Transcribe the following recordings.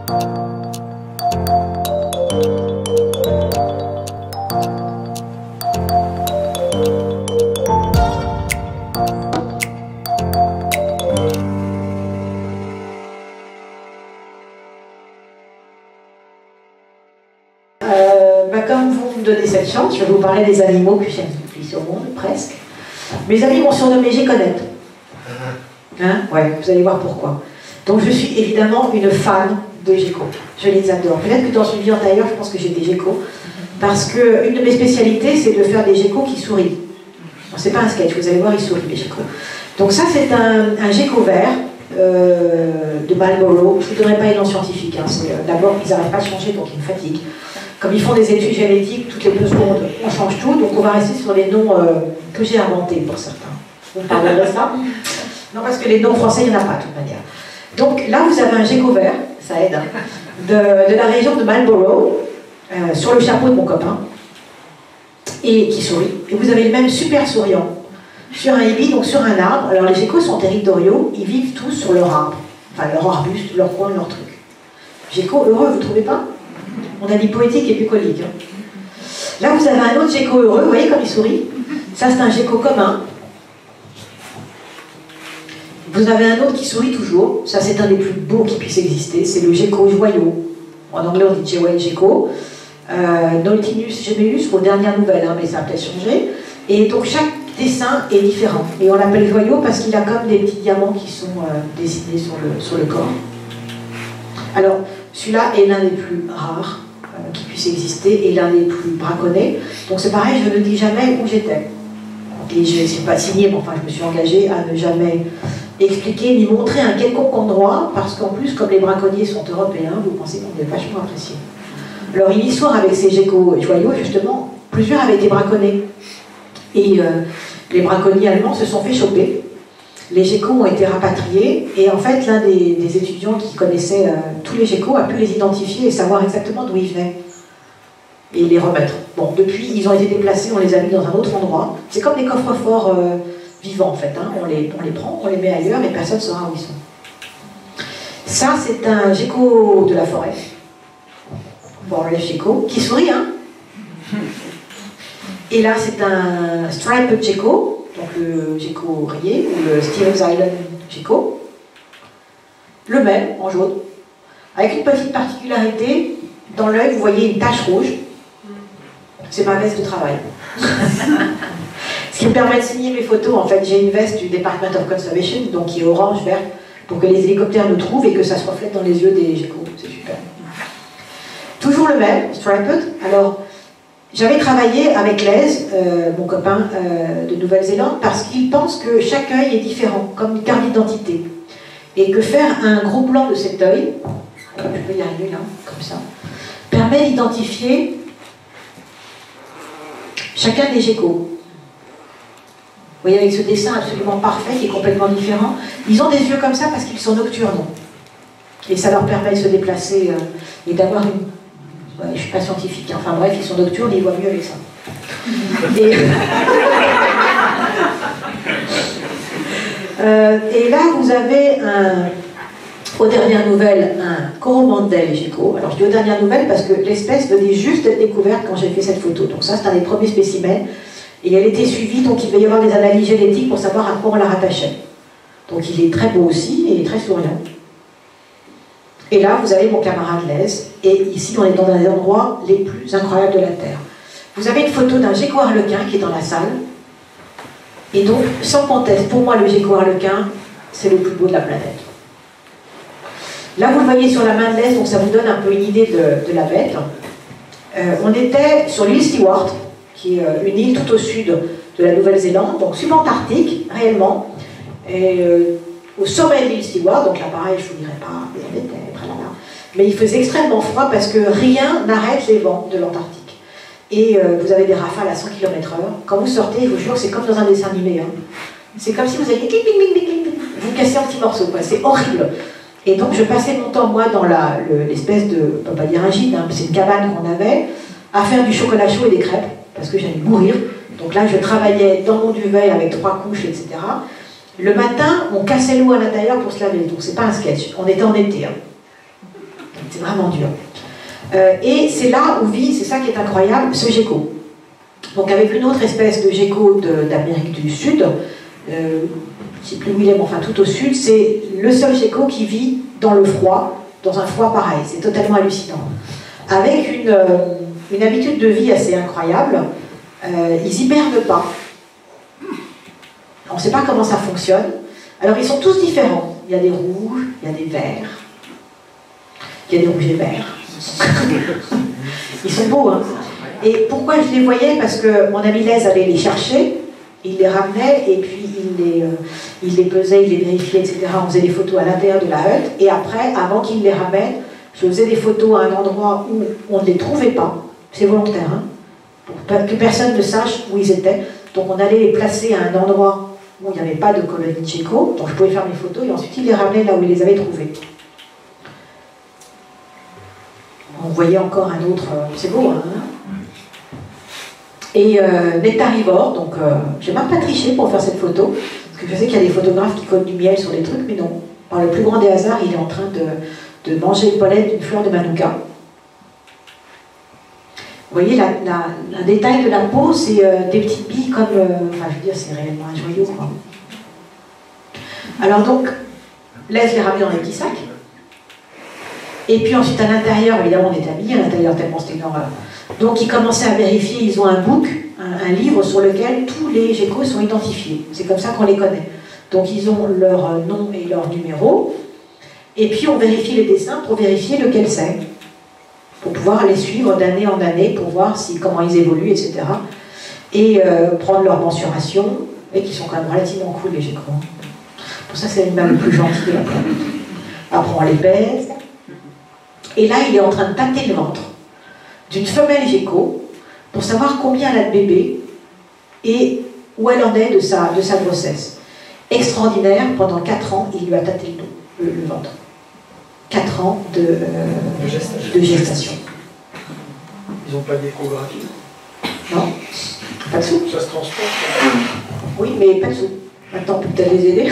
Comme vous me donnez cette chance, je vais vous parler des animaux que j'aime le plus au monde, presque. Mes amis m'ont surnommé Géconette. Hein? Ouais, vous allez voir pourquoi. Donc je suis évidemment une fan de geckos. Je les adore. Peut-être que dans une vie antérieure, je pense que j'ai des geckos. Parce qu'une de mes spécialités, c'est de faire des geckos qui sourient. C'est pas un sketch, vous allez voir, ils sourient, les geckos. Donc ça, c'est un gecko vert de Marlborough. Je ne vous donnerai pas les noms scientifiques. Hein. D'abord, ils n'arrivent pas à changer, donc ils me fatiguent. Comme ils font des études génétiques, toutes les 2 secondes, on change tout, donc on va rester sur les noms que j'ai inventés pour certains. Vous me pardonnerez ça? Non, parce que les noms français, il n'y en a pas de toute manière. Donc là, vous avez un gecko vert, ça aide, de la région de Marlborough, sur le chapeau de mon copain, et qui sourit. Et vous avez le même super souriant sur un hibis, donc sur un arbre. Alors les geckos sont territoriaux, ils vivent tous sur leur arbre, enfin leur arbuste, leur coin, leur truc. Gecko heureux, vous ne trouvez pas? On a dit poétique et bucolique. Hein. Là, vous avez un autre gecko heureux, vous voyez comme il sourit? Ça, c'est un gecko commun. Vous avez un autre qui sourit toujours. Ça, c'est un des plus beaux qui puisse exister. C'est le gecko joyau. En anglais, on dit joyeux gecko. Nautilus gemelus, vos dernières nouvelles, hein, mais ça a peut-être changé. Et donc, chaque dessin est différent. Et on l'appelle joyau parce qu'il a comme des petits diamants qui sont dessinés sur le corps. Alors, celui-là est l'un des plus rares qui puisse exister et l'un des plus braconnés. Donc c'est pareil, je ne dis jamais où j'étais. Et je ne suis pas signée, mais enfin je me suis engagée à ne jamais expliquer ni montrer un quelconque endroit, parce qu'en plus, comme les braconniers sont européens, vous pensez qu'on est vachement appréciés. Alors une histoire avec ces geckos joyaux, justement, plusieurs avaient été braconnés. Et les braconniers allemands se sont fait choper. Les geckos ont été rapatriés et en fait l'un des étudiants qui connaissait tous les geckos a pu les identifier et savoir exactement d'où ils venaient et les remettre. Bon, depuis ils ont été déplacés, on les a mis dans un autre endroit. C'est comme des coffres-forts vivants en fait, hein. On les prend, on les met ailleurs et personne ne saura où ils sont. Ça c'est un gecko de la forêt, bon le gecko, qui sourit hein. Et là c'est un striped gecko. Donc le gecko rayé, ou le Steven's Island gecko, le même, en jaune, avec une petite particularité, dans l'œil, vous voyez une tache rouge, c'est ma veste de travail. Ce qui me permet de signer mes photos, en fait, j'ai une veste du Department of Conservation, donc qui est orange, vert, pour que les hélicoptères nous trouvent et que ça se reflète dans les yeux des geckos, c'est super. Toujours le même, striped, alors... J'avais travaillé avec Les, mon copain de Nouvelle-Zélande, parce qu'il pense que chaque œil est différent, comme une carte d'identité. Et que faire un gros plan de cet œil, je peux y arriver là, comme ça, permet d'identifier chacun des geckos. Vous voyez, avec ce dessin absolument parfait, qui est complètement différent, ils ont des yeux comme ça parce qu'ils sont nocturnes. Et ça leur permet de se déplacer et d'avoir une... Ouais, je ne suis pas scientifique, enfin bref, ils sont nocturnes, ils voient mieux avec ça. Et là, vous avez aux dernières nouvelles un Coromandel gecko. Alors je dis aux dernières nouvelles parce que l'espèce venait juste d'être découverte quand j'ai fait cette photo. Donc ça, c'est un des premiers spécimens. Et elle était suivie, donc il devait y avoir des analyses génétiques pour savoir à quoi on la rattachait. Donc il est très beau aussi et très souriant. Et là, vous avez mon camarade Les, et ici, on est dans un des endroits les plus incroyables de la Terre. Vous avez une photo d'un gecko arlequin qui est dans la salle, et donc, sans conteste, pour moi, le gecko arlequin, c'est le plus beau de la planète. Là, vous le voyez sur la main de Les, donc ça vous donne un peu une idée de la bête. On était sur l'île Stewart, qui est une île tout au sud de la Nouvelle-Zélande, donc subantarctique, réellement, et au sommet de l'île Stewart, donc là pareil, je ne vous dirai pas, mais il faisait extrêmement froid parce que rien n'arrête les vents de l'Antarctique. Et vous avez des rafales à 100 km/h. Quand vous sortez, je vous jure, c'est comme dans un dessin animé. Hein. C'est comme si vous alliez cling, cling, cling, cling, vous cassez en petits morceaux, c'est horrible. Et donc je passais mon temps, moi, dans l'espèce de, on ne peut pas dire un gîte, hein, c'est une cabane qu'on avait, à faire du chocolat chaud et des crêpes, parce que j'allais mourir. Donc là, je travaillais dans mon duvet avec 3 couches, etc. Le matin, on cassait l'eau à l'intérieur pour se laver, donc c'est pas un sketch. On était en été. Hein. C'est vraiment dur. Et c'est là où vit, c'est ça qui est incroyable, ce gecko. Donc avec une autre espèce de gecko d'Amérique du Sud, je ne sais plus où il est, mais enfin tout au sud, c'est le seul gecko qui vit dans le froid, dans un froid pareil. C'est totalement hallucinant. Avec une habitude de vie assez incroyable, ils hibernent pas. On ne sait pas comment ça fonctionne. Alors ils sont tous différents. Il y a des rouges, il y a des verts, il y a des rouges et verts. Ils sont beaux, hein. Et pourquoi je les voyais? Parce que mon ami Les allait les chercher, il les ramenait, et puis il les pesait, il les vérifiait, etc. On faisait des photos à l'intérieur de la hutte, et après, avant qu'il les ramène, je faisais des photos à un endroit où on ne les trouvait pas. C'est volontaire, hein, pour que personne ne sache où ils étaient. Donc on allait les placer à un endroit où il n'y avait pas de colonie de gecko, donc je pouvais faire mes photos, et ensuite il les ramenait là où il les avait trouvés. On voyait encore un autre, c'est beau, hein. Et nectarivore, donc j'ai même pas triché pour faire cette photo, parce que je sais qu'il y a des photographes qui collent du miel sur des trucs, mais non. Par le plus grand des hasards, il est en train de manger le pollen d'une fleur de manuka. Vous voyez, un détail de la peau, c'est des petites billes comme... enfin, je veux dire, c'est réellement un joyau, quoi. Alors donc, laisse les ramener dans les petits sacs. Et puis ensuite, à l'intérieur, évidemment, on est habillés, à l'intérieur, tellement c'était une horreur. Donc, ils commençaient à vérifier, ils ont un book, un livre sur lequel tous les geckos sont identifiés. C'est comme ça qu'on les connaît. Donc, ils ont leur nom et leur numéro. Et puis, on vérifie les dessins pour vérifier lequel c'est. Pour pouvoir les suivre d'année en année, pour voir comment ils évoluent, etc. Et prendre leur mensuration, et qui sont quand même relativement cool, les geckos. Pour ça, c'est l'animal le plus gentil de la planète. Après, on les pèse. Et là, il est en train de tâter le ventre d'une femelle gecko pour savoir combien elle a de bébés et où elle en est de sa grossesse. Extraordinaire, pendant 4 ans, il lui a tâté le ventre. 4 ans de gestation. Ils n'ont pas d'échographie? Non, pas de sous. Ça se transporte? Oui, mais pas de sous. Maintenant, on peut peut-être les aider.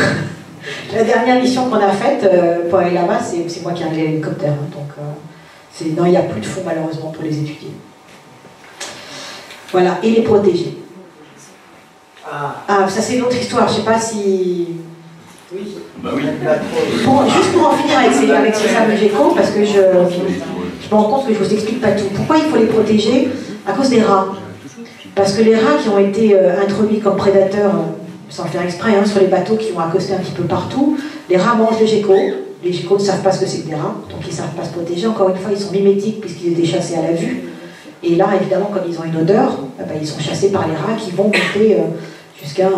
La dernière mission qu'on a faite pour aller là-bas, c'est moi qui ai réglé l'hélicoptère. Hein, donc, non, il n'y a plus de fonds malheureusement pour les étudier. Voilà, et les protéger. Ah, ça c'est une autre histoire, je ne sais pas si... Oui. Bah oui. Juste pour en finir avec ces fameux geckos, parce que je me rends compte que je ne vous explique pas tout. Pourquoi il faut les protéger? À cause des rats. Parce que les rats qui ont été introduits comme prédateurs, sans le faire exprès, hein, sur les bateaux qui ont accosté un petit peu partout, les rats mangent les geckos. Les geckos ne savent pas ce que c'est que des rats, donc ils ne savent pas se protéger. Encore une fois, ils sont mimétiques puisqu'ils étaient chassés à la vue. Et là, évidemment, comme ils ont une odeur, ils sont chassés par les rats qui vont monter jusqu'à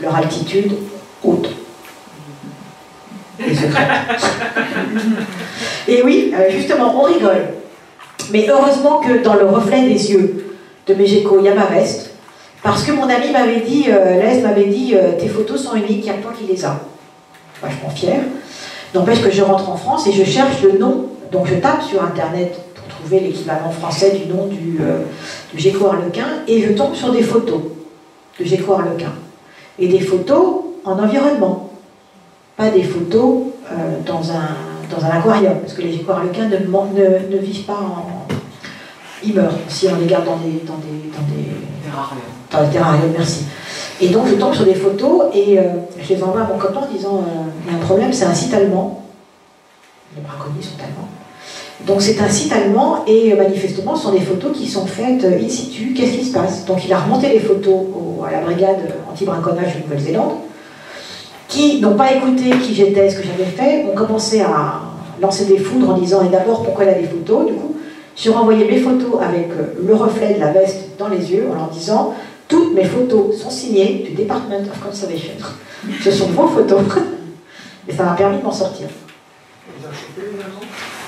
leur altitude haute. Et secrète. Et oui, justement, on rigole. Mais heureusement que dans le reflet des yeux de mes geckos, il y a ma veste. Parce que mon ami m'avait dit, Les m'avait dit, tes photos sont uniques, il n'y a que toi qui les as. Vachement fière. N'empêche que je rentre en France et je cherche le nom, donc je tape sur internet pour trouver l'équivalent français du nom du gecko arlequin et je tombe sur des photos de gecko arlequin. Et des photos en environnement, pas des photos dans un aquarium, parce que les geckos arlequins ne vivent pas en... Ils meurent si on les garde dans des terrariums, merci. Et donc je tombe sur des photos et je les envoie à mon copain en disant il y a un problème, c'est un site allemand. Les braconniers sont allemands. Donc c'est un site allemand et manifestement ce sont des photos qui sont faites in situ. Qu'est-ce qui se passe? Donc il a remonté les photos à la brigade anti-braconnage de Nouvelle-Zélande, qui n'ont pas écouté qui j'étais, ce que j'avais fait, ont commencé à lancer des foudres en disant et d'abord pourquoi elle a des photos. Du coup, j'ai renvoyé mes photos avec le reflet de la veste dans les yeux en leur disant toutes mes photos sont signées du Department of Conservation. Ce sont vos photos. Et ça m'a permis de m'en sortir.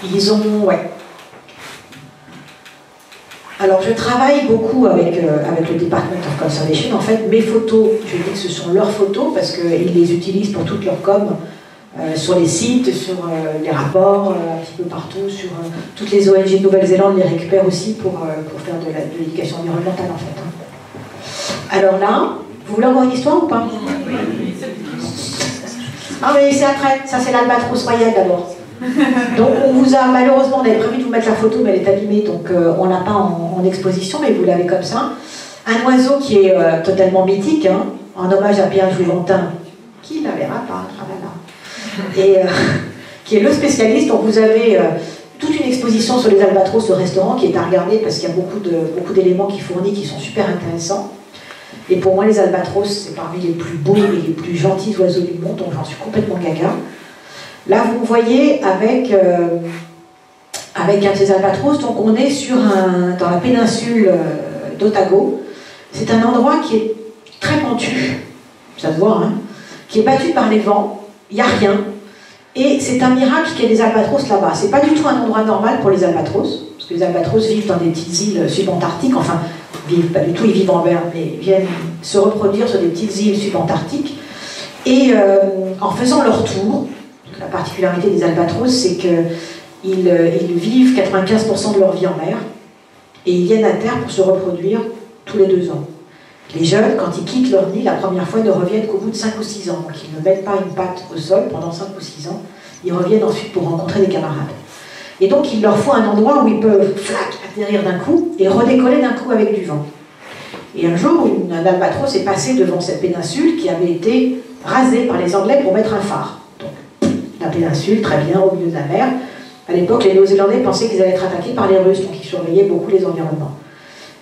Ils ont, ouais. Alors je travaille beaucoup avec le Department of Conservation. En fait, mes photos, je dis que ce sont leurs photos parce qu'ils les utilisent pour toute leur com, sur les sites, sur les rapports, un petit peu partout, sur toutes les ONG de Nouvelle-Zélande les récupèrent aussi pour faire de l'éducation environnementale en fait. Hein. Alors là, vous voulez encore une histoire ou pas? Ah mais c'est après, ça c'est l'albatros royal d'abord. Donc on vous a, malheureusement, on avait prévu de vous mettre la photo, mais elle est abîmée, donc on l'a pas en exposition, mais vous l'avez comme ça. Un oiseau qui est totalement mythique, hein, en hommage à Pierre Jouventin, qui la verra pas, et qui est le spécialiste. Donc vous avez toute une exposition sur les albatros au restaurant qui est à regarder parce qu'il y a beaucoup d'éléments qui fournit qui sont super intéressants. Et pour moi, les albatros, c'est parmi les plus beaux et les plus gentils oiseaux du monde, donc j'en suis complètement gaga. Là, vous me voyez avec un de ces albatros, donc on est dans la péninsule d'Otago. C'est un endroit qui est très pentu, ça se voit, hein, qui est battu par les vents, il n'y a rien. Et c'est un miracle qu'il y ait des albatros là-bas. C'est pas du tout un endroit normal pour les albatros, parce que les albatros vivent dans des petites îles subantarctiques, enfin, vivent pas du tout, ils vivent en mer, mais viennent se reproduire sur des petites îles subantarctiques. Et en faisant leur tour, la particularité des albatros, c'est qu'ils vivent 95% de leur vie en mer, et ils viennent à terre pour se reproduire tous les 2 ans. Les jeunes, quand ils quittent leur nid, la première fois, ne reviennent qu'au bout de 5 ou 6 ans. Donc ils ne mettent pas une patte au sol pendant 5 ou 6 ans. Ils reviennent ensuite pour rencontrer des camarades. Et donc il leur faut un endroit où ils peuvent atterrir d'un coup et redécoller d'un coup avec du vent. Et un jour, un albatros est passé devant cette péninsule qui avait été rasée par les Anglais pour mettre un phare. Donc la péninsule, très bien, au milieu de la mer. À l'époque, les Néo-Zélandais pensaient qu'ils allaient être attaqués par les Russes, donc ils surveillaient beaucoup les environnements.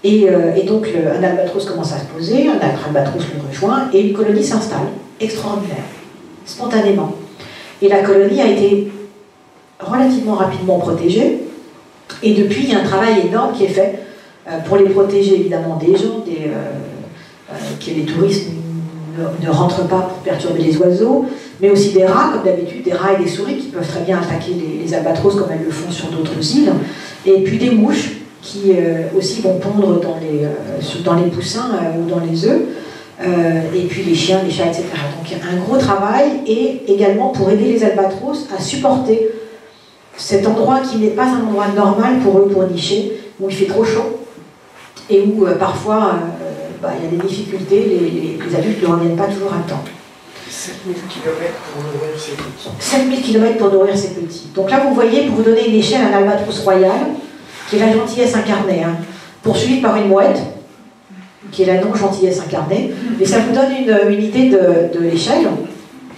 Et donc un albatros commence à se poser, un autre albatros le rejoint, et une colonie s'installe, extraordinaire, spontanément. Et la colonie a été relativement rapidement protégée, et depuis, il y a un travail énorme qui est fait pour les protéger, évidemment, des gens, que les touristes ne rentrent pas pour perturber les oiseaux, mais aussi des rats, comme d'habitude, des rats et des souris qui peuvent très bien attaquer les albatros comme elles le font sur d'autres îles, et puis des mouches, qui aussi vont pondre dans les poussins ou dans les œufs, et puis les chiens, les chats, etc. Donc il y a un gros travail, et également pour aider les albatros à supporter cet endroit qui n'est pas un endroit normal pour eux, pour nicher, où il fait trop chaud, et où parfois il y a des difficultés, les adultes ne reviennent pas toujours à temps. 7000 km pour nourrir ces petits. 7000 km pour nourrir ces petits. Donc là, vous voyez, pour vous donner une échelle, un albatros royal, qui est la gentillesse incarnée, hein, poursuivie par une mouette, qui est la non-gentillesse incarnée, et ça vous donne une idée de l'échelle.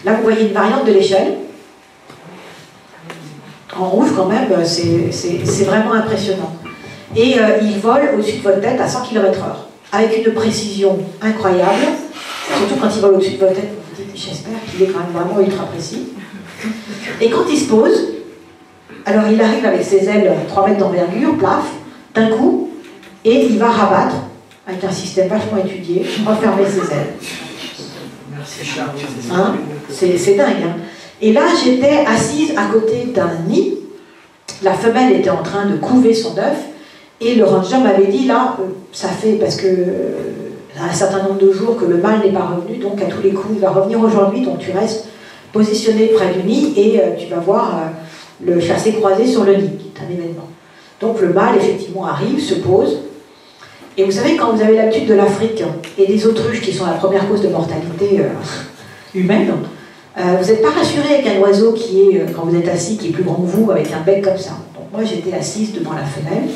Là, vous voyez une variante de l'échelle. En rouge, quand même, c'est vraiment impressionnant. Et il vole au-dessus de votre tête à 100 km/h, avec une précision incroyable, surtout quand il vole au-dessus de votre tête, vous vous dites, j'espère qu'il est quand même vraiment ultra précis. Et quand il se pose, alors il arrive avec ses ailes 3 mètres d'envergure, plaf, d'un coup, et il va rabattre, avec un système vachement étudié, refermer ses ailes. Merci Charles. Hein, c'est dingue. Hein. Et là, j'étais assise à côté d'un nid. La femelle était en train de couver son œuf. Et le ranger m'avait dit, là, ça fait, parce que un certain nombre de jours que le mâle n'est pas revenu, donc à tous les coups, il va revenir aujourd'hui, donc tu restes positionné près du nid et tu vas voir le chassé-croisé sur le nid, qui est un événement. Donc le mâle, effectivement, arrive, se pose. Et vous savez, quand vous avez l'habitude de l'Afrique et des autruches qui sont la première cause de mortalité humaine, vous n'êtes pas rassuré avec un oiseau qui est, quand vous êtes assis, qui est plus grand que vous, avec un bec comme ça. Donc moi, j'étais assise devant la femelle,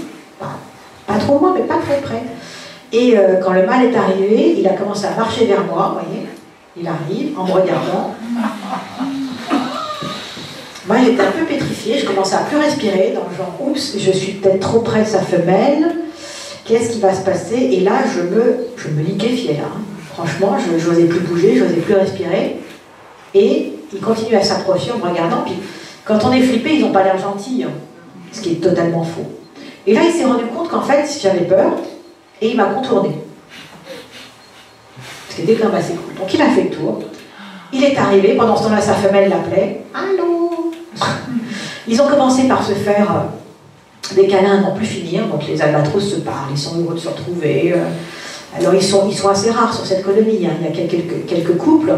pas trop loin, mais pas très près. Et quand le mâle est arrivé, il a commencé à marcher vers moi, vous voyez. Il arrive en me regardant. Moi, j'étais un peu pétrifiée, je commençais à plus respirer, dans le genre, oups, je suis peut-être trop près de sa femelle. Qu'est-ce qui va se passer? Et là, je me liquéfiais là. Hein. Franchement, je n'osais plus bouger, je n'osais plus respirer. Et il continue à s'approcher en me regardant. Puis, quand on est flippé, ils n'ont pas l'air gentils, hein, ce qui est totalement faux. Et là, il s'est rendu compte qu'en fait, j'avais peur, et il m'a contourné. Ce qui était quand même assez cool. Donc, il a fait le tour. Il est arrivé, pendant ce temps-là, sa femelle l'appelait. Allô? Ils ont commencé par se faire des câlins à n'en plus finir. Donc, les albatros se parlent, ils sont heureux de se retrouver. Alors, ils sont assez rares sur cette colonie. Hein. Il y a quelques couples.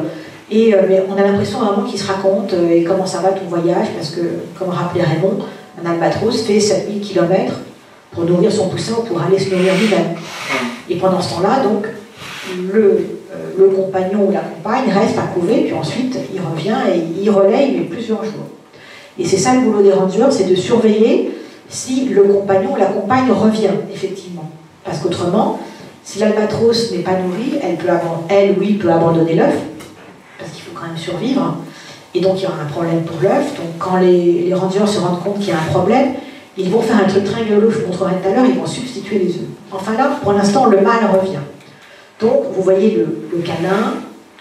Mais on a l'impression vraiment qu'ils se racontent et comment ça va ton voyage, parce que, comme rappelait Raymond, un albatros fait 7000 km pour nourrir son poussin ou pour aller se nourrir lui-même. Et pendant ce temps-là, donc, le compagnon ou la compagne reste à couver, puis ensuite il revient et il relaye, mais plusieurs jours. Et c'est ça le boulot des rangers, c'est de surveiller si le compagnon ou la compagne revient, effectivement. Parce qu'autrement, si l'albatros n'est pas nourrie, elle ou il peut abandonner l'œuf, parce qu'il faut quand même survivre, et donc il y aura un problème pour l'œuf. Donc quand les rangers se rendent compte qu'il y a un problème, ils vont faire un truc très rigolo, je vous montrerai tout à l'heure, ils vont substituer les œufs. Enfin là, pour l'instant, le mâle revient. Donc vous voyez le câlin,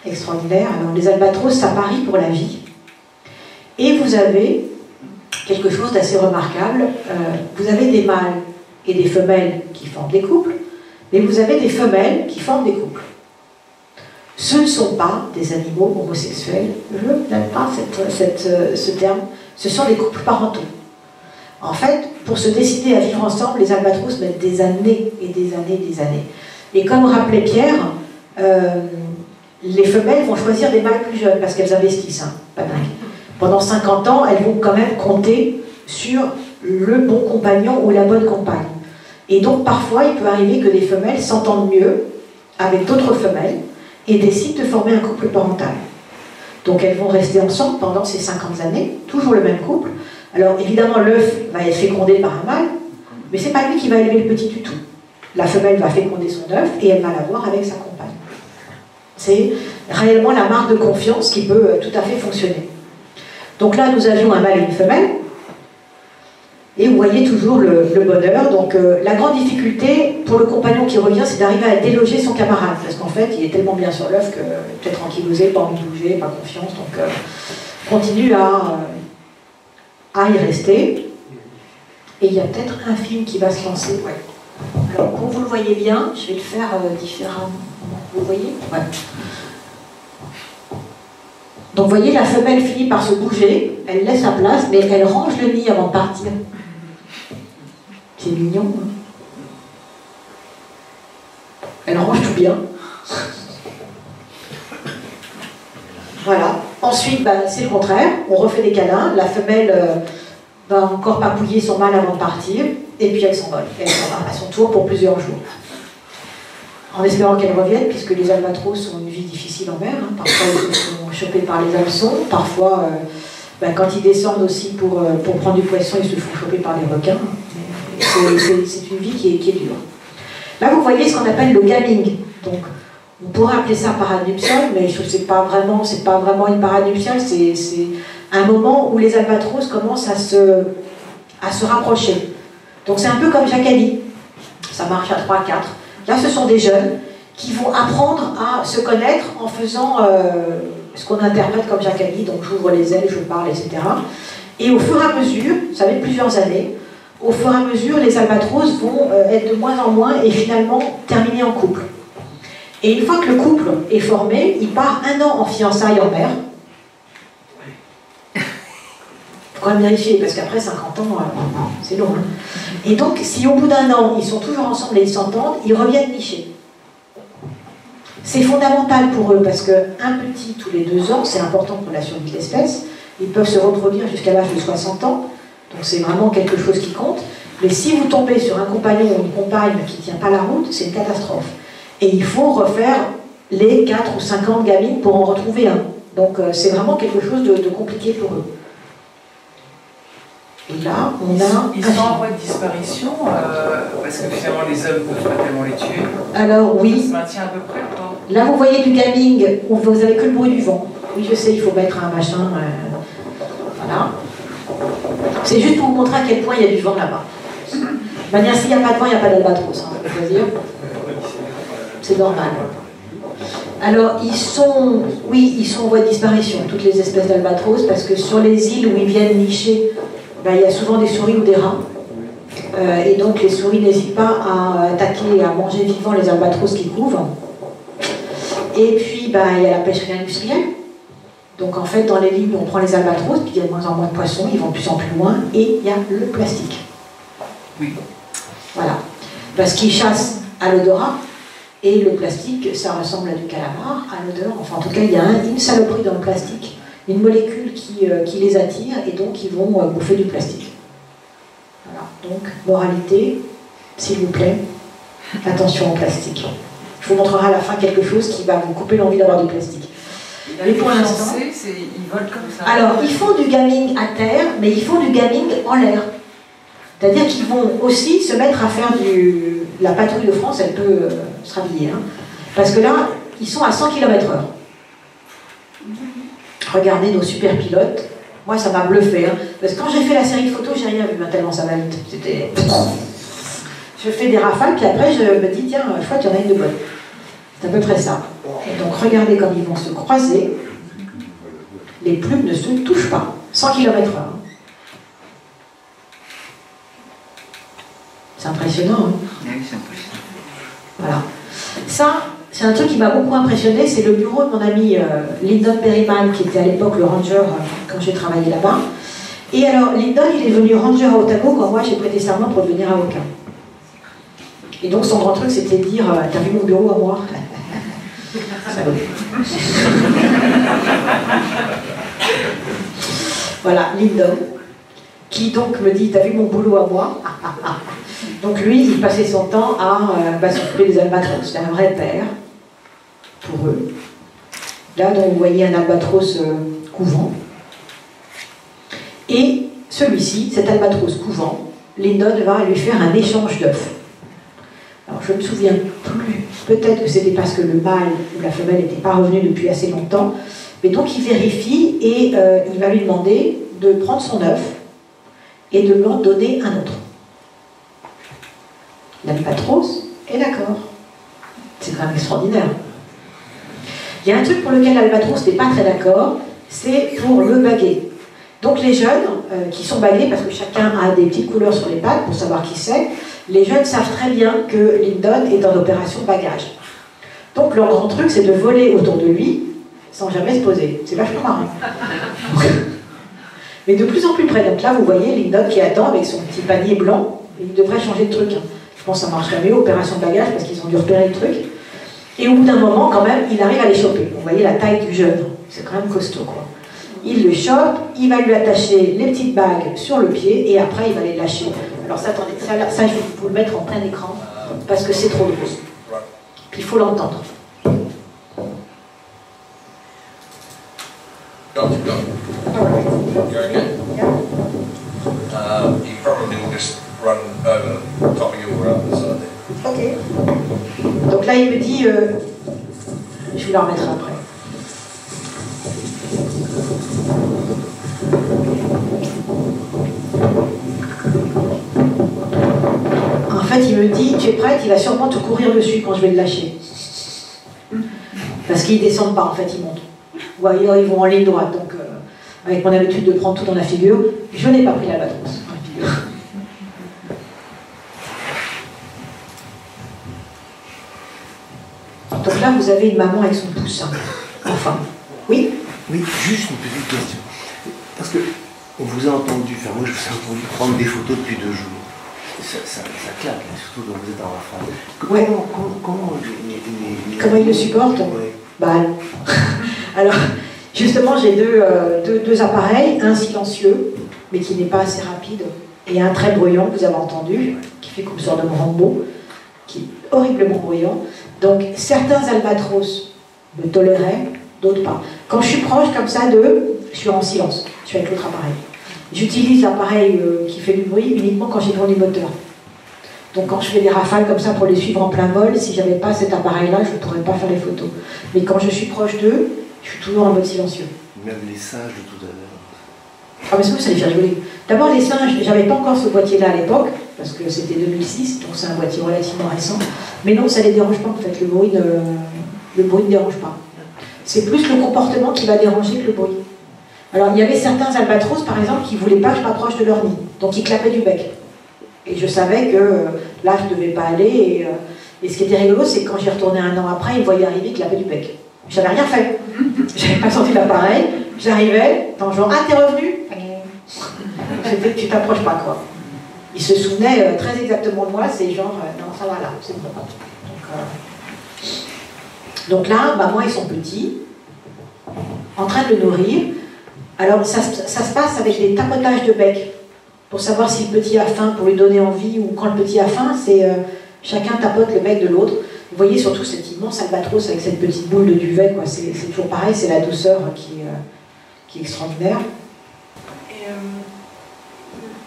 extraordinaire. Alors les albatros, ça parie pour la vie. Et vous avez quelque chose d'assez remarquable. Vous avez des mâles et des femelles qui forment des couples, mais vous avez des femelles qui forment des couples. Ce ne sont pas des animaux homosexuels, je n'aime pas ce terme, ce sont des couples parentaux. En fait, pour se décider à vivre ensemble, les albatros mettent des années et des années et des années. Et comme rappelait Pierre, les femelles vont choisir des mâles plus jeunes parce qu'elles investissent, hein, pas dingue. Pendant 50 ans, elles vont quand même compter sur le bon compagnon ou la bonne compagne. Et donc parfois, il peut arriver que des femelles s'entendent mieux avec d'autres femelles et décident de former un couple parental. Donc elles vont rester ensemble pendant ces 50 années, toujours le même couple. Alors évidemment, l'œuf va être fécondé par un mâle, mais c'est pas lui qui va élever le petit du tout. La femelle va féconder son œuf et elle va l'avoir avec sa compagne. C'est réellement la marque de confiance qui peut tout à fait fonctionner. Donc là, nous avions un mâle et une femelle. Et vous voyez toujours le bonheur. Donc la grande difficulté pour le compagnon qui revient, c'est d'arriver à déloger son camarade. Parce qu'en fait, il est tellement bien sur l'œuf que peut-être tranquillisé, pas envie de bouger, pas confiance. Donc continue à y rester. Et il y a peut-être un film qui va se lancer. Ouais. Alors, pour que vous le voyez bien, je vais le faire différemment. Vous voyez? Ouais. Donc, vous voyez, la femelle finit par se bouger, elle laisse sa place, mais elle range le nid avant de partir. C'est mignon. Hein, elle range tout bien. Voilà. Ensuite, c'est le contraire. On refait des câlins. La femelle va encore papouiller son mâle avant de partir, et puis elle s'envole. Elle s'en va à son tour pour plusieurs jours. En espérant qu'elle revienne, puisque les albatros ont une vie difficile en mer. Hein. Parfois, ils se font choper par les hameçons. Parfois, quand ils descendent aussi pour prendre du poisson, ils se font choper par les requins. C'est une vie qui est dure. Là, vous voyez ce qu'on appelle le gaming. Donc, on pourrait appeler ça paranuptial, mais c'est pas vraiment une paranuptiale, c'est un moment où les albatros commencent à se rapprocher. Donc c'est un peu comme Jacali. Ça marche à 3, 4. Là, ce sont des jeunes qui vont apprendre à se connaître en faisant ce qu'on interprète comme Jacali, donc j'ouvre les ailes, je parle, etc. Et au fur et à mesure, ça va être plusieurs années, au fur et à mesure, les albatros vont être de moins en moins et finalement terminer en couple. Et une fois que le couple est formé, il part 1 an en fiançailles en mer. Il faut quand même vérifier, parce qu'après 50 ans, c'est long. Hein. Et donc, si au bout d'1 an, ils sont toujours ensemble et ils s'entendent, ils reviennent nicher. C'est fondamental pour eux, parce qu'un petit tous les 2 ans, c'est important pour la survie de l'espèce. Ils peuvent se reproduire jusqu'à l'âge de 60 ans, donc c'est vraiment quelque chose qui compte. Mais si vous tombez sur un compagnon ou une compagne qui ne tient pas la route, c'est une catastrophe. Et il faut refaire les 4 ou 5 ans de gamine pour en retrouver un. Donc c'est vraiment quelque chose de compliqué pour eux. Et là, on a... Ils sont en voie de disparition, parce que finalement les hommes ne peuvent pas tellement les tuer. Alors oui. Ça se maintient à peu près ou pas? Là, vous voyez du gaming, où vous n'avez que le bruit du vent. Oui, je sais, il faut mettre un machin. Voilà. C'est juste pour vous montrer à quel point il y a du vent là-bas. De manière, s'il n'y a pas de vent, il n'y a pas d'albatros, hein, on peut choisir. C'est normal. Alors, ils sont en voie de disparition, toutes les espèces d'albatros, parce que sur les îles où ils viennent nicher, il y a souvent des souris ou des rats. Et donc, les souris n'hésitent pas à attaquer et à manger vivant les albatros qui couvrent. Et puis, il y a la pêcherie industrielle. Donc, en fait, dans les lignes où on prend les albatros, puis il y a de moins en moins de poissons, ils vont de plus en plus loin, et il y a le plastique. Oui. Voilà. Parce qu'ils chassent à l'odorat. Et le plastique, ça ressemble à du calamar, à l'odeur. Enfin, en tout cas, il y a une saloperie dans le plastique, une molécule qui les attire, et donc ils vont bouffer du plastique. Voilà. Donc, moralité, s'il vous plaît, attention au plastique. Je vous montrerai à la fin quelque chose qui va vous couper l'envie d'avoir du plastique. Mais pour l'instant... Ils volent comme ça. Alors, ils font du gaming à terre, mais ils font du gaming en l'air. C'est-à-dire qu'ils vont aussi se mettre à faire du... La patrouille de France, elle peut se rhabiller. Hein. Parce que là, ils sont à 100 km/h. Regardez nos super pilotes. Moi, ça m'a bluffé. Hein. Parce que quand j'ai fait la série de photos, j'ai rien vu, hein, tellement ça va vite. C'était... Je fais des rafales, puis après, je me dis, tiens, je crois qu'il y en a une de bonne. C'est à peu près ça. Et donc, regardez comme ils vont se croiser. Les plumes ne se touchent pas. 100 km/h. Hein. C'est impressionnant. Hein. Oui, c'est impressionnant. Voilà. Ça, c'est un truc qui m'a beaucoup impressionné. C'est le bureau de mon ami Lyndon Berryman, qui était à l'époque le ranger quand j'ai travaillé là-bas. Et alors, Lyndon, il est devenu ranger à Otago quand moi j'ai prêté serment pour devenir avocat. Et donc, son grand truc, c'était de dire t'as vu mon bureau à moi? Voilà, Lyndon, qui donc me dit t'as vu mon boulot à moi? Donc lui, il passait son temps à s'occuper des albatros. C'était un vrai père pour eux. Là, donc, vous voyez un albatros couvant. Et celui-ci, cet albatros couvant, Lyndon va lui faire un échange d'œufs. Alors je ne me souviens plus, peut-être que c'était parce que le mâle ou la femelle n'était pas revenu depuis assez longtemps, mais donc il vérifie et il va lui demander de prendre son œuf et de l'en donner un autre. L'albatros est d'accord. C'est quand même extraordinaire. Il y a un truc pour lequel l'albatros n'est pas très d'accord, c'est pour le baguet. Donc les jeunes qui sont bagués, parce que chacun a des petites couleurs sur les pattes pour savoir qui c'est, les jeunes savent très bien que Lyndon est en opération bagage. Donc leur grand truc, c'est de voler autour de lui sans jamais se poser. C'est vachement marrant. Mais de plus en plus près. Donc là, vous voyez Lyndon qui attend avec son petit panier blanc. Il devrait changer de truc. Hein. Je pense que ça marcherait mieux, opération bagage, parce qu'ils ont dû repérer le truc. Et au bout d'un moment, quand même, il arrive à les choper. Vous voyez la taille du jeune. C'est quand même costaud, quoi. Il le chope, il va lui attacher les petites bagues sur le pied, et après, il va les lâcher. Alors ça, attendez, ça je vais vous le mettre en plein écran, parce que c'est trop drôle. Puis il faut l'entendre. Going in. You probably will just run over the top of your other side there. Ok. Donc là, il me dit, je vais la remettre après. En fait, il me dit, tu es prête, il va sûrement te courir dessus quand je vais le lâcher. Parce qu'ils ne descendent pas, en fait, ils montent. Ou ailleurs, ils vont en ligne droite. Donc, avec mon habitude de prendre tout dans la figure, je n'ai pas pris l'albatros dans la figure. Donc là, vous avez une maman avec son poussin. Enfin, oui? Oui, juste une petite question. Parce que on vous a entendu faire, moi je vous ai entendu prendre des photos depuis 2 jours. Ça claque, là, surtout quand vous êtes en rafale. Ouais. Comment ils le supportent? Ouais. Bah, alors, justement, j'ai deux appareils, un silencieux, mais qui n'est pas assez rapide, et un très bruyant, que vous avez entendu, qui fait comme une sorte de Rambo, qui est horriblement bruyant. Donc, certains albatros me toléraient, d'autres pas. Quand je suis proche comme ça d'eux, je suis en silence, je suis avec l'autre appareil. J'utilise l'appareil qui fait du bruit uniquement quand j'ai tourné le moteur. Donc quand je fais des rafales comme ça pour les suivre en plein vol, si j'avais pas cet appareil-là, je ne pourrais pas faire les photos. Mais quand je suis proche d'eux, je suis toujours en mode silencieux. Même les singes de tout à l'heure. Ah mais ça les fait rigoler. D'abord les singes, j'avais pas encore ce boîtier-là à l'époque, parce que c'était 2006, donc c'est un boîtier relativement récent. Mais non, ça les dérange pas en fait, le bruit ne dérange pas. C'est plus le comportement qui va déranger que le bruit. Alors il y avait certains albatros par exemple qui ne voulaient pas que je m'approche de leur nid, donc ils clapaient du bec. Et je savais que là je ne devais pas aller, et ce qui était rigolo c'est que quand j'y retournais 1 an après, ils me voyaient arriver, ils clapaient du bec. J'avais rien fait, j'avais pas sorti l'appareil, j'arrivais, dans le genre, ah t'es revenu? C'était tu t'approches pas quoi. Ils se souvenaient très exactement de moi, c'est genre, non ça va là, c'est bon. Donc là, bah, moi ils sont petits, en train de le nourrir. Alors ça se passe avec des tapotages de bec, pour savoir si le petit a faim, pour lui donner envie, ou quand le petit a faim, c'est chacun tapote le bec de l'autre. Vous voyez surtout cet immense albatros avec cette petite boule de duvet, quoi. C'est toujours pareil, c'est la douceur qui est extraordinaire. Et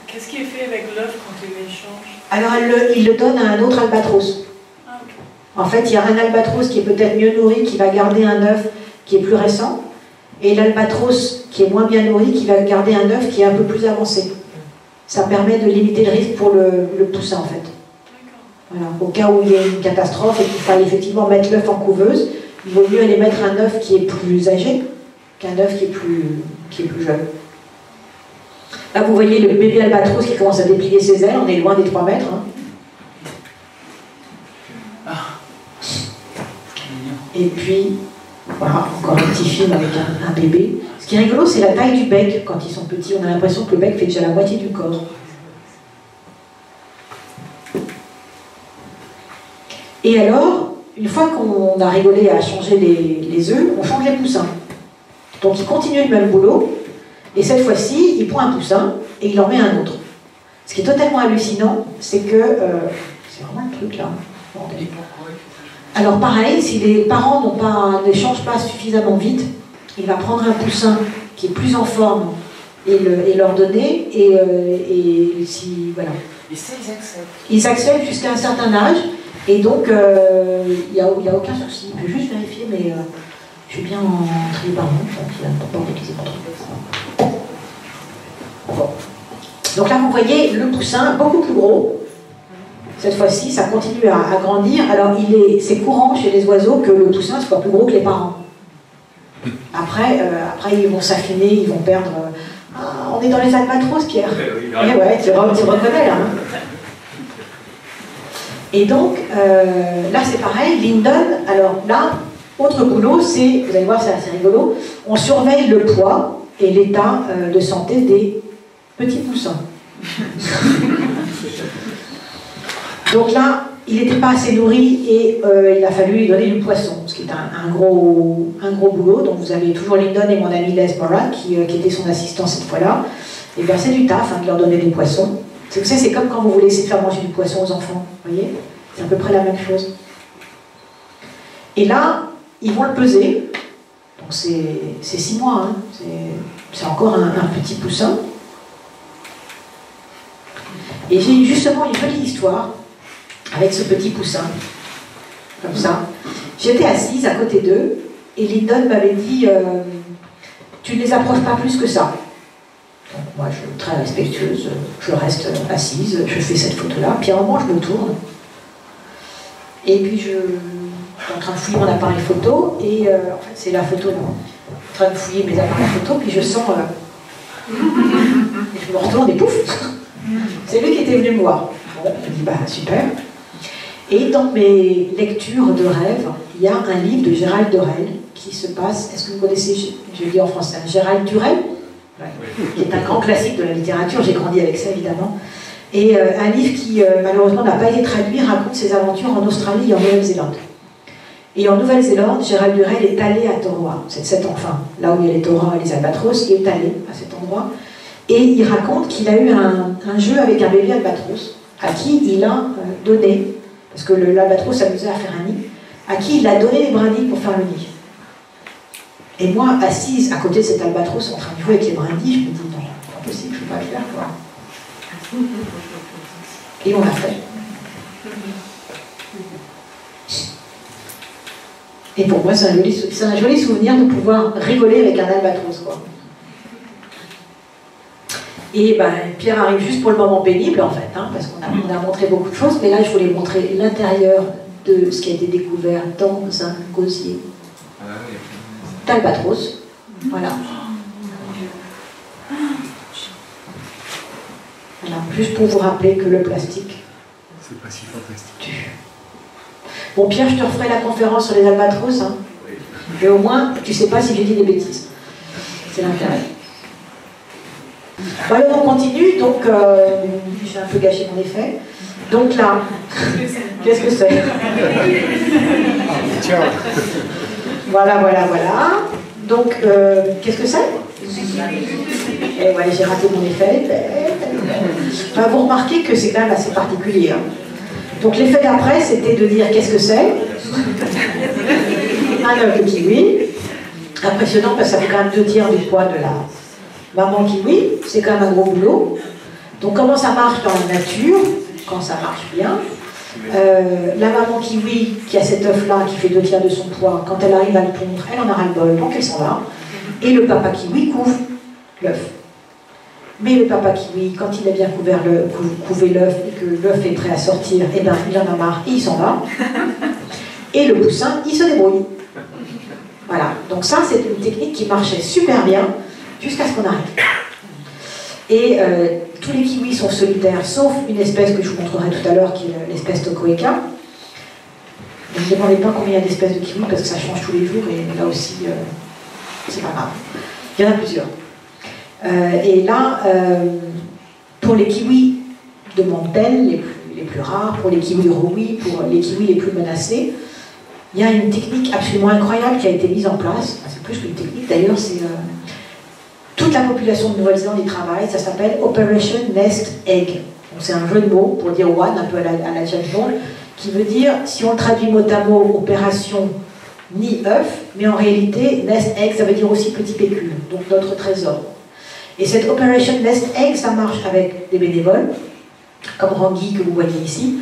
qu'est-ce qui est fait avec l'œuf quand il l'échange? Alors il le donne à un autre albatros. Ah, ok. En fait, il y a un albatros qui est peut-être mieux nourri, qui va garder un œuf qui est plus récent, et l'albatros qui est moins bien nourri, qui va garder un œuf qui est un peu plus avancé. Ça permet de limiter le risque pour le poussin, en fait. Voilà. Au cas où il y a une catastrophe et qu'il faille effectivement mettre l'œuf en couveuse, il vaut mieux aller mettre un œuf qui est plus âgé qu'un œuf qui est plus jeune. Là, vous voyez le bébé albatros qui commence à déplier ses ailes, on est loin des 3 mètres. Hein. Et puis, voilà, encore un petit film avec un bébé. Ce qui est rigolo, c'est la taille du bec. Quand ils sont petits, on a l'impression que le bec fait déjà la moitié du corps. Et alors, une fois qu'on a rigolé à changer les œufs, on change les poussins. Donc il continue le même boulot, et cette fois-ci, il prend un poussin et il en met un autre. Ce qui est totalement hallucinant, c'est que... c'est vraiment le truc là. Alors pareil, si les parents ne changent pas suffisamment vite, il va prendre un poussin qui est plus en forme et leur donner, et si... voilà. Et ça, ils acceptent. Ils acceptent jusqu'à un certain âge, et donc il n'y a aucun souci. Il peut juste vérifier, mais je suis bien en trier par nom, donc il n'a pas envie qu'ils aient pas trop. Bon. Donc là, vous voyez le poussin beaucoup plus gros. Cette fois-ci, ça continue à grandir. Alors, c'est courant chez les oiseaux que le poussin soit plus gros que les parents. Après ils vont s'affiner, ils vont perdre... on est dans les albatros, Pierre. Eh ouais, tu reconnais là. Hein. Et donc, là c'est pareil, Lyndon, alors là, autre boulot, c'est, vous allez voir, c'est assez rigolo, on surveille le poids et l'état de santé des petits poussins. Donc là, il n'était pas assez nourri et il a fallu lui donner du poisson, ce qui est un gros boulot. Donc vous avez toujours Lyndon et mon ami Les Morat qui était son assistant cette fois-là. Et bien c'est du taf de leur donner des poissons. Vous savez, c'est comme quand vous voulez essayer de faire manger du poisson aux enfants, vous voyez? C'est à peu près la même chose. Et là, ils vont le peser. Donc c'est 6 mois, hein. C'est encore un petit poussin. Et j'ai justement une jolie histoire avec ce petit poussin, comme ça. J'étais assise à côté d'eux, et Lyndon m'avait dit tu ne les approches pas plus que ça. Donc moi, je suis très respectueuse, je reste assise, je fais cette photo-là, puis à un moment, je me tourne, et puis je suis en train de fouiller mon appareil photo, et en fait, c'est la photo, en train de fouiller mes appareils photo, puis je sens... et je me retourne, et pouf, c'est lui qui était venu me voir. Bon, je me dis, bah super. Et dans mes lectures de rêve, il y a un livre de Gérald Durel qui se passe, est-ce que vous connaissez, je le dis en français, Gérald Durel, ouais, qui est un grand classique de la littérature, j'ai grandi avec ça évidemment, et un livre qui malheureusement n'a pas été traduit, raconte ses aventures en Australie et en Nouvelle-Zélande. Et en Nouvelle-Zélande, Gérald Durel est allé à Taurawa, c'est cet enfant, là où il y a les tauras et les albatros, il est allé à cet endroit, et il raconte qu'il a eu un jeu avec un bébé albatros, à qui il a donné, parce que l'albatros s'amusait à faire un nid, à qui il a donné des brindilles pour faire le nid. Et moi, assise à côté de cet albatros en train de jouer avec les brindilles, je me dis non, c'est pas possible, je ne peux pas le faire, quoi. Et on l'a fait. Et pour moi, c'est un joli souvenir de pouvoir rigoler avec un albatros, quoi. Et ben, Pierre arrive juste pour le moment pénible, en fait, hein, parce qu'on a montré beaucoup de choses, mais là, je voulais montrer l'intérieur de ce qui a été découvert dans un gosier d'albatros. Voilà. Voilà. Juste pour vous rappeler que le plastique... C'est pas si fantastique. Bon, Pierre, je te referai la conférence sur les albatros, hein. Mais au moins, tu sais pas si j'ai dit des bêtises. C'est l'intérêt. Voilà, on continue, donc j'ai un peu gâché mon effet. Donc là, qu'est-ce que c'est? Voilà. Donc, qu'est-ce que c'est? Et ouais, j'ai raté mon effet. Enfin, vous remarquez que c'est quand même assez particulier. Hein. Donc l'effet d'après, c'était de dire qu'est-ce que c'est? Un œuf de kiwi. Impressionnant parce que ça fait quand même 2/3 du poids de la maman kiwi. C'est quand même un gros boulot. Donc comment ça marche dans la nature, quand ça marche bien. La maman kiwi qui a cet œuf-là, qui fait 2/3 de son poids, quand elle arrive à le pondre, elle en a ras-le-bol, donc elle s'en va. Et le papa kiwi couvre l'œuf. Mais le papa kiwi, quand il a bien couvé l'œuf et que l'œuf est prêt à sortir, eh ben, il en a marre et il s'en va. Et le poussin, il se débrouille. Voilà, donc ça c'est une technique qui marchait super bien jusqu'à ce qu'on arrête. Et tous les kiwis sont solitaires, sauf une espèce que je vous montrerai tout à l'heure, qui est l'espèce Tokoeka. Ne me demandez pas combien il y a d'espèces de kiwis, parce que ça change tous les jours, et là aussi, c'est pas grave. Il y en a plusieurs. Et là, pour les kiwis de Montbel, les plus rares, pour les kiwis Rowi, pour les kiwis les plus menacés, il y a une technique absolument incroyable qui a été mise en place. C'est plus qu'une technique, d'ailleurs, c'est toute la population de Nouvelle-Zélande y travaille. Ça s'appelle Operation Nest Egg. Donc c'est un jeu de mots pour dire one, un peu à la James Bond, qui veut dire, si on traduit mot à mot, opération nid œuf, mais en réalité, Nest Egg, ça veut dire aussi petit pécule, donc notre trésor. Et cette Operation Nest Egg, ça marche avec des bénévoles, comme Rangi que vous voyez ici,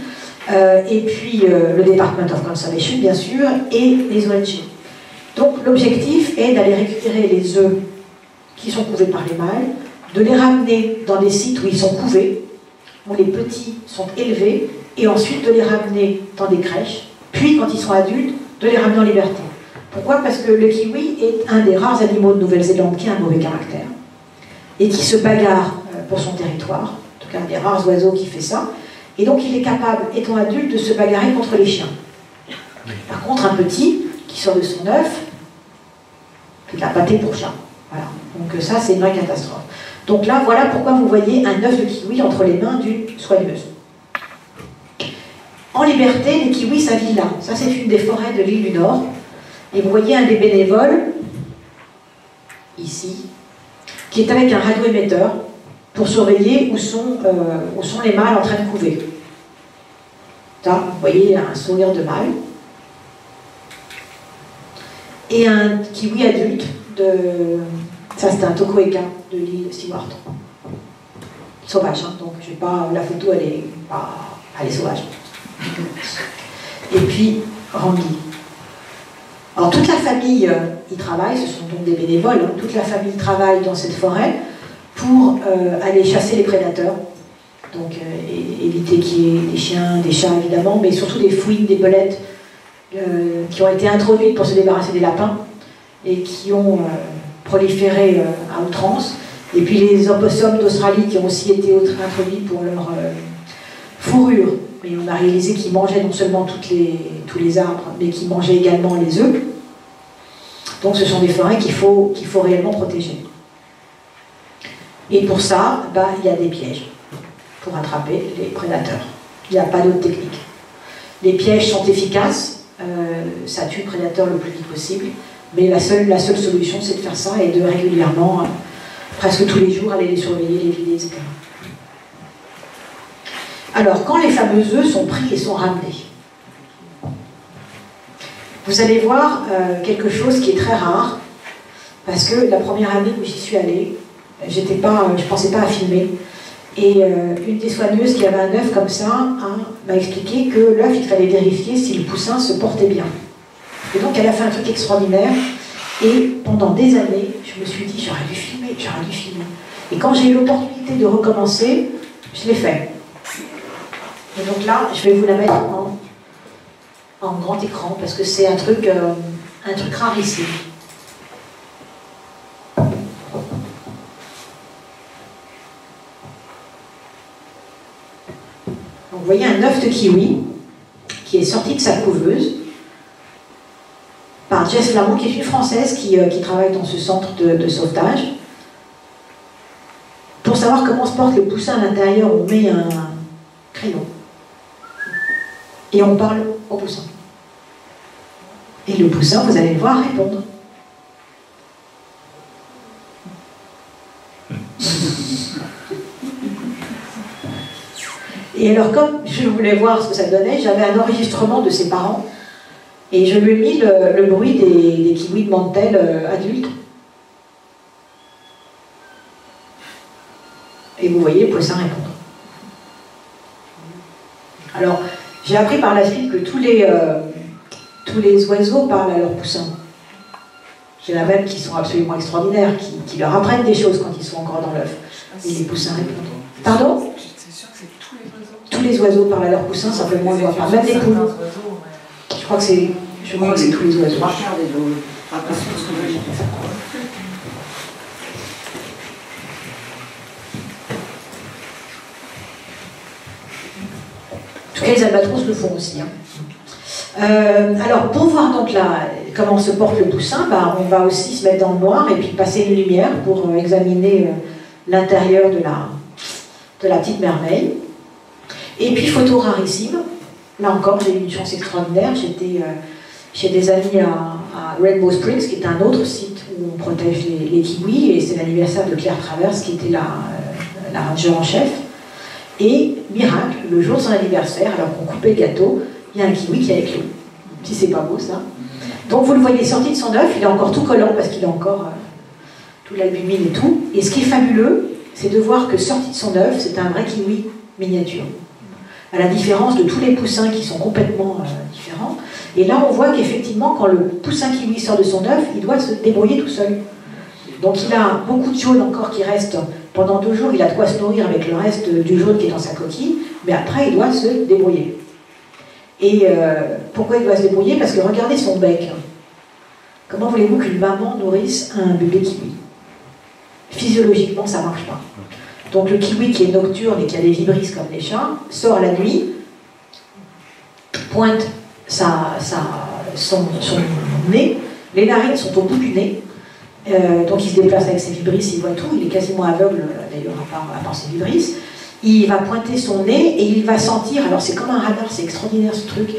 et puis le Department of Conservation, bien sûr, et les ONG. Donc l'objectif est d'aller récupérer les œufs qui sont couvés par les mâles, de les ramener dans des sites où ils sont couvés, où les petits sont élevés, et ensuite de les ramener dans des crèches, puis quand ils sont adultes, de les ramener en liberté. Pourquoi? Parce que le kiwi est un des rares animaux de Nouvelle-Zélande qui a un mauvais caractère, et qui se bagarre pour son territoire, en tout cas un des rares oiseaux qui fait ça, et donc il est capable, étant adulte, de se bagarrer contre les chiens. Par contre, un petit qui sort de son œuf, c'est de la pâtée pour chat. Voilà. Donc ça, c'est une vraie catastrophe. Donc là, voilà pourquoi vous voyez un œuf de kiwi entre les mains d'une soigneuse. En liberté, les kiwis, ça vit là. Ça, c'est une des forêts de l'île du Nord. Et vous voyez un des bénévoles, ici, qui est avec un radioémetteur pour surveiller où sont les mâles en train de couver. Là, vous voyez un sourire de mâle. Et un kiwi adulte ça c'est un Tokoeka de l'île Stewart. Sauvage, hein, donc je vais pas, la photo elle est sauvage. Et puis Rangi. Alors toute la famille y travaille, ce sont donc des bénévoles, hein, toute la famille travaille dans cette forêt pour aller chasser les prédateurs. Donc éviter qu'il y ait des chiens, des chats évidemment, mais surtout des fouines, des belettes qui ont été introduites pour se débarrasser des lapins et qui ont proliféré à outrance. Et puis les opossums d'Australie qui ont aussi été introduits pour leur fourrure. Mais on a réalisé qu'ils mangeaient non seulement tous les arbres, mais qu'ils mangeaient également les œufs. Donc ce sont des forêts qu'il faut réellement protéger. Et pour ça, il y a des pièges pour attraper les prédateurs. Il n'y a pas d'autre technique. Les pièges sont efficaces, ça tue le prédateur le plus vite possible, mais la seule solution, c'est de faire ça et de régulièrement, presque tous les jours, aller les surveiller, les vider, etc. Alors, quand les fameux œufs sont pris et sont ramenés, vous allez voir quelque chose qui est très rare, parce que la première année où j'y suis allée, je ne pensais pas à filmer, et une des soigneuses qui avait un œuf comme ça m'a expliqué que l'œuf, il fallait vérifier si le poussin se portait bien. Et donc elle a fait un truc extraordinaire, et pendant des années, je me suis dit, j'aurais dû filmer. Et quand j'ai eu l'opportunité de recommencer, je l'ai fait. Et donc là, je vais vous la mettre en grand écran, parce que c'est un truc rarissime. Donc, vous voyez un œuf de kiwi qui est sorti de sa couveuse par Jess Lamont, qui est une Française qui travaille dans ce centre de sauvetage. Pour savoir comment se porte le poussin à l'intérieur, on met un crayon et on parle au poussin. Et le poussin, vous allez le voir répondre. Et alors, comme je voulais voir ce que ça donnait, j'avais un enregistrement de ses parents Et je lui ai mis le bruit des kiwis de Mantel adultes. Et vous voyez le poussin répondre. Alors, j'ai appris par la suite que tous les oiseaux parlent à leurs poussins. Il y en a même qui sont absolument extraordinaires, qui leur apprennent des choses quand ils sont encore dans l'œuf. Et les poussins répondent. Pardon? C'est sûr que c'est tous les oiseaux. Tous les oiseaux parlent à leurs poussins, simplement on ne voit pas. Même les poules. Je crois que c'est tous les oiseaux. En tout cas, les albatros le font aussi. Alors, pour voir donc là comment se porte le poussin, bah, on va aussi se mettre dans le noir et puis passer une lumière pour examiner l'intérieur de la petite merveille. Et puis, photo rarissime. Là encore, j'ai eu une chance extraordinaire. J'étais chez des amis à Rainbow Springs, qui est un autre site où on protège les kiwis, et c'est l'anniversaire de Claire Travers, qui était la ranger en chef. Et, miracle, le jour de son anniversaire, alors qu'on coupait le gâteau, il y a un kiwi qui a éclos. Si c'est pas beau, ça. Donc vous le voyez sorti de son œuf, il est encore tout collant, parce qu'il a encore tout l'albumine et tout. Et ce qui est fabuleux, c'est de voir que sorti de son œuf, c'est un vrai kiwi miniature. À la différence de tous les poussins qui sont complètement différents. Et là, on voit qu'effectivement, quand le poussin kiwi sort de son œuf, il doit se débrouiller tout seul. Donc il a beaucoup de jaune encore qui reste. Pendant 2 jours, il a de quoi se nourrir avec le reste du jaune qui est dans sa coquille, mais après, il doit se débrouiller. Et pourquoi il doit se débrouiller? Parce que regardez son bec. Comment voulez-vous qu'une maman nourrisse un bébé kiwi? Physiologiquement, ça ne marche pas. Donc le kiwi qui est nocturne et qui a des vibrisses comme les chats, sort la nuit, pointe son nez, les narines sont au bout du nez, donc il se déplace avec ses vibrisses, il voit tout, il est quasiment aveugle d'ailleurs à part ses vibrisses. Il va pointer son nez et il va sentir, alors c'est comme un radar, c'est extraordinaire ce truc,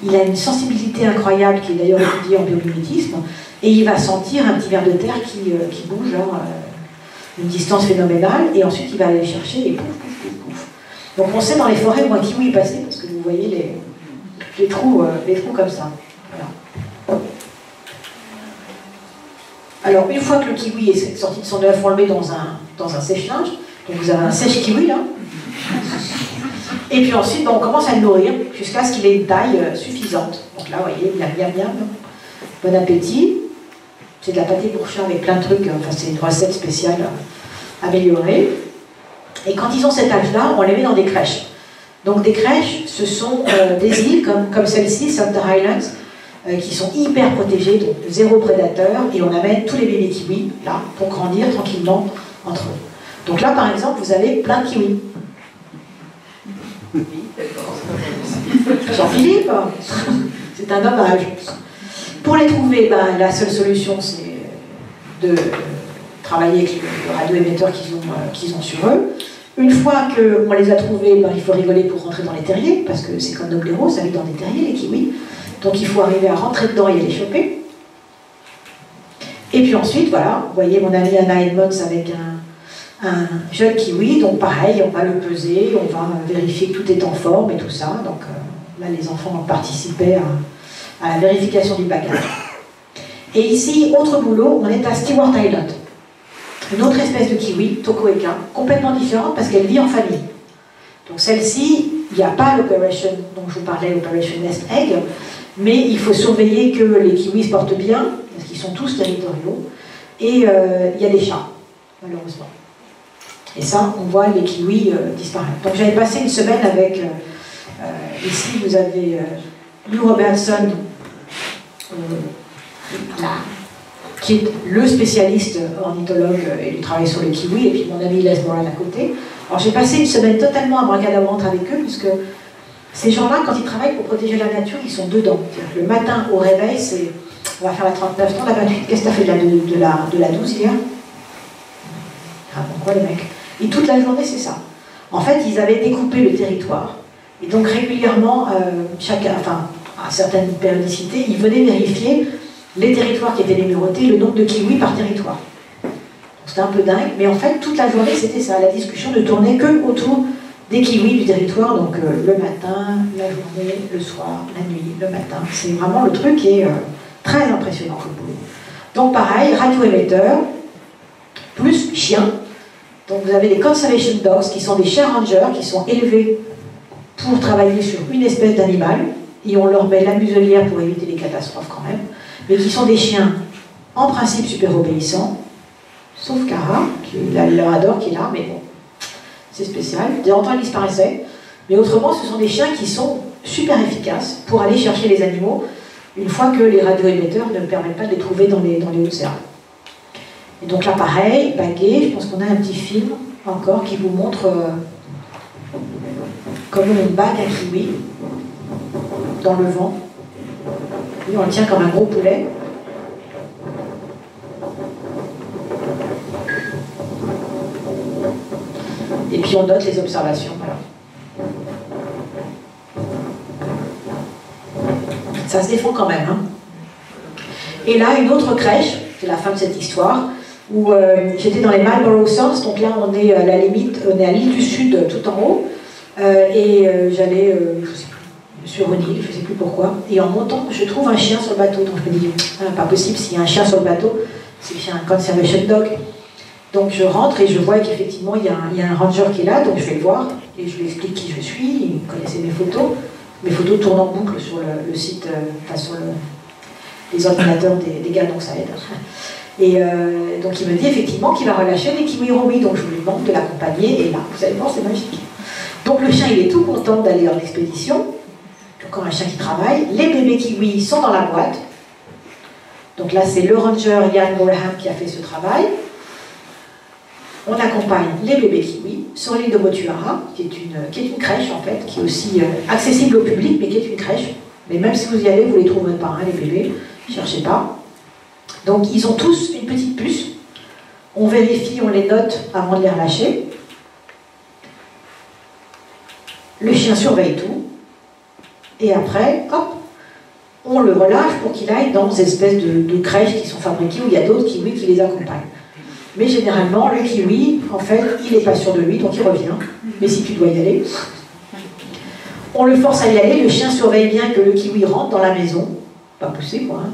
il a une sensibilité incroyable qui est d'ailleurs étudiée en biomimétisme, et il va sentir un petit ver de terre qui bouge, genre, une distance phénoménale, et ensuite il va aller chercher et pouf, pouf, pouf, pouf. Donc on sait dans les forêts où un kiwi est passé, parce que vous voyez les trous comme ça. Voilà. Alors une fois que le kiwi est sorti de son œuf, on le met dans un sèche-linge, donc vous avez un sèche-kiwi là, et puis ensuite on commence à le nourrir jusqu'à ce qu'il ait une taille suffisante. Donc là vous voyez, miam miam miam, bon appétit. C'est de la pâté pour chat avec plein de trucs, enfin c'est une recette spéciale améliorée. Et quand ils ont cet âge-là, on les met dans des crèches. Donc des crèches, ce sont des îles comme celle-ci, Sumter Islands, qui sont hyper protégées, donc 0 prédateur, et on amène tous les bébés kiwis là pour grandir tranquillement entre eux. Donc là par exemple, vous avez plein de kiwis. Jean-Philippe, c'est un hommage. Pour les trouver, ben, la seule solution, c'est de travailler avec le radioémetteur qu'ils ont sur eux. Une fois qu'on les a trouvés, ben, il faut rigoler pour rentrer dans les terriers, parce que c'est comme nos blaireaux, ça vit dans des terriers, les kiwis. Donc il faut arriver à rentrer dedans et les choper. Et puis ensuite, voilà, vous voyez mon ami Anna Edmonds avec un jeune kiwi, donc pareil, on va le peser, on va vérifier que tout est en forme et tout ça. Donc là, les enfants participaient à la vérification du bagage. Et ici, autre boulot, on est à Stewart Island. Une autre espèce de kiwi, Tokoeka, complètement différente parce qu'elle vit en famille. Donc celle-ci, il n'y a pas l'opération dont je vous parlais, l'opération Nest Egg, mais il faut surveiller que les kiwis se portent bien, parce qu'ils sont tous territoriaux, et il y a des chats, malheureusement. Et ça, on voit les kiwis disparaître. Donc j'avais passé une semaine avec, ici vous avez Lou Robertson, qui est le spécialiste ornithologue et du travail sur les kiwis, et puis mon ami Les Moran à côté. Alors j'ai passé une semaine totalement abracadabrante avec eux, puisque ces gens-là, quand ils travaillent pour protéger la nature, ils sont dedans. Le matin au réveil, c'est on va faire la 39 ans, la 28, qu'est-ce que tu as fait de la 12 hier? Ah bon, quoi les mecs? Et toute la journée, c'est ça. En fait, ils avaient découpé le territoire, et donc régulièrement, à certaines périodicités, ils venaient vérifier les territoires qui étaient numérotés, le nombre de kiwis par territoire. C'était un peu dingue, mais en fait, toute la journée, c'était ça. La discussion ne tournait que autour des kiwis du territoire, donc le matin, la journée, le soir, la nuit, le matin. C'est vraiment le truc qui est très impressionnant comme boulot. Donc pareil, radioémetteur, plus chien. Donc vous avez des conservation dogs qui sont des chiens rangers qui sont élevés pour travailler sur une espèce d'animal et on leur met la muselière pour éviter les catastrophes quand même, mais qui sont des chiens en principe super obéissants, sauf Cara, qui leur adore, qui est là, mais bon, c'est spécial. De temps en temps, ils disparaissaient, mais autrement, ce sont des chiens qui sont super efficaces pour aller chercher les animaux une fois que les radioémetteurs ne permettent pas de les trouver dans les hautes herbes. Et donc là, pareil, baguet, je pense qu'on a un petit film encore qui vous montre comment on bague un kiwi dans le vent. Et on le tient comme un gros poulet. Et puis on note les observations. Voilà. Ça se défend quand même. Hein. Et là, une autre crèche, c'est la fin de cette histoire, où j'étais dans les Marlborough Sounds, donc là on est à la limite, on est à l'île du Sud tout en haut, j'allais, je sais plus, sur une île, je sais plus pourquoi, et en montant, je trouve un chien sur le bateau, donc je me dis, pas possible, s'il y a un chien sur le bateau, c'est un conservation dog. Donc je rentre et je vois qu'effectivement il y a un ranger qui est là, donc je vais le voir, et je lui explique qui je suis, il connaissait mes photos tournent en boucle sur le site, enfin sur les ordinateurs des gars, donc ça aide. Et donc il me dit effectivement qu'il va relâcher des kiwis romis, donc je lui demande de l'accompagner, et là, vous allez voir, c'est magique. Donc le chien, il est tout content d'aller en expédition, encore un chien qui travaille, les bébés kiwis sont dans la boîte, donc là c'est le ranger Ian Gorham qui a fait ce travail. On accompagne les bébés kiwis sur l'île de Motuara, qui est une crèche en fait, qui est aussi accessible au public, mais qui est une crèche. Mais même si vous y allez, vous ne les trouverez pas, hein, les bébés, ne cherchez pas. Donc ils ont tous une petite puce. On vérifie, on les note avant de les relâcher. Le chien surveille tout. Et après, hop, on le relâche pour qu'il aille dans ces espèces de crèches qui sont fabriquées où il y a d'autres kiwis qui les accompagnent. Mais généralement, le kiwi, en fait, il n'est pas sûr de lui, donc il revient. Mais si tu dois y aller, on le force à y aller. Le chien surveille bien que le kiwi rentre dans la maison. Pas pousser, quoi. Hein.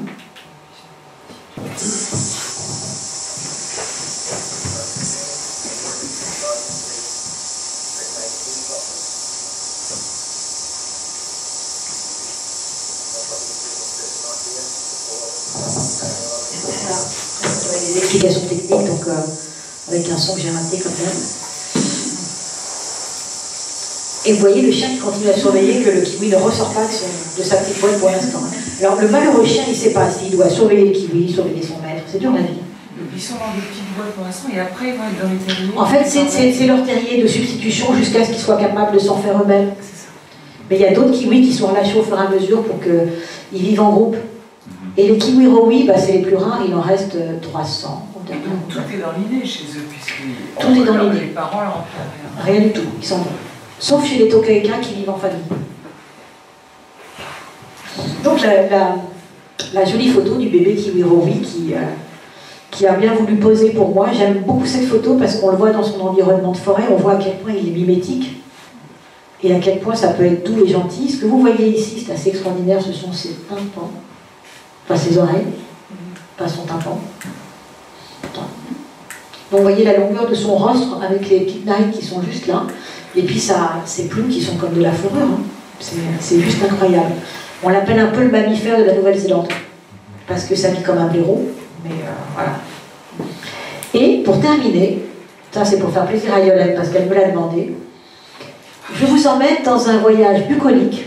Des explications techniques, donc avec un son que j'ai raté quand même. Et vous voyez le chien qui continue à surveiller que le kiwi ne ressort pas de sa petite boîte pour l'instant. Alors le malheureux chien, il ne sait pas s'il doit surveiller le kiwi, surveiller son maître, c'est dur la vie. Ils sont dans des petites boîtes pour l'instant et après ils vont être dans les terriers. En fait, c'est leur terrier de substitution jusqu'à ce qu'ils soient capables de s'en faire eux-mêmes. Mais il y a d'autres kiwis qui sont relâchés au fur et à mesure pour qu'ils vivent en groupe. Et les kiwis rowi, c'est les plus rares, il en reste 300. Donc tout est dans l'idée chez eux, puisque tout est dans l'idée. Les parents leur en font rien du tout, ils s'en vont. Sauf chez les Tokaïka qui vivent en famille. Donc la jolie photo du bébé kiwi rowi qui a bien voulu poser pour moi. J'aime beaucoup cette photo parce qu'on le voit dans son environnement de forêt, on voit à quel point il est mimétique et à quel point ça peut être doux et gentil. Ce que vous voyez ici, c'est assez extraordinaire, ce sont ses tympans. Enfin, ses oreilles, pas son tympan. Donc vous voyez la longueur de son rostre avec les petites nailles qui sont juste là. Et puis ses plumes qui sont comme de la fourrure. Hein. C'est juste incroyable. On l'appelle un peu le mammifère de la Nouvelle-Zélande. Parce que ça vit comme un blaireau. Mais voilà. Et pour terminer, ça c'est pour faire plaisir à Yolette parce qu'elle me l'a demandé, je vous emmène dans un voyage bucolique.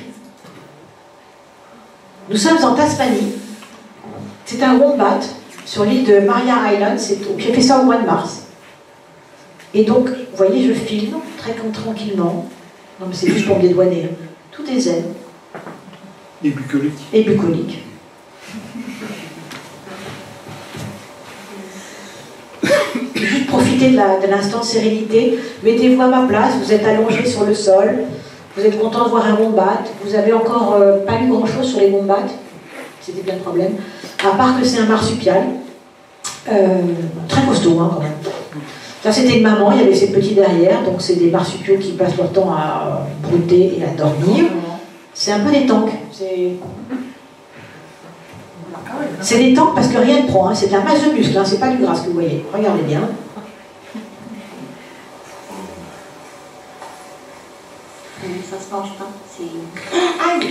Nous sommes en Tasmanie. C'est un wombat sur l'île de Maria Island. J'ai fait ça au mois de mars. Et donc, vous voyez, je filme très tranquillement. Non, mais c'est juste pour me dédouaner. Hein. Tout est zen. Et bucolique. Et bucolique. Juste profitez de l'instant de sérénité. Mettez-vous à ma place. Vous êtes allongé sur le sol. Vous êtes content de voir un wombat. Vous avez encore pas lu grand-chose sur les wombats. C'était bien le problème. À part que c'est un marsupial. Très costaud, hein, quand même. Ça, c'était une maman, il y avait ses petits derrière, donc c'est des marsupiaux qui passent leur temps à brouter et à dormir. C'est un peu des tanks. C'est des tanks parce que rien ne prend, hein. C'est de la masse de muscle, hein. C'est pas du gras ce que vous voyez. Regardez bien. Ça se mange pas, c'est... Aïe!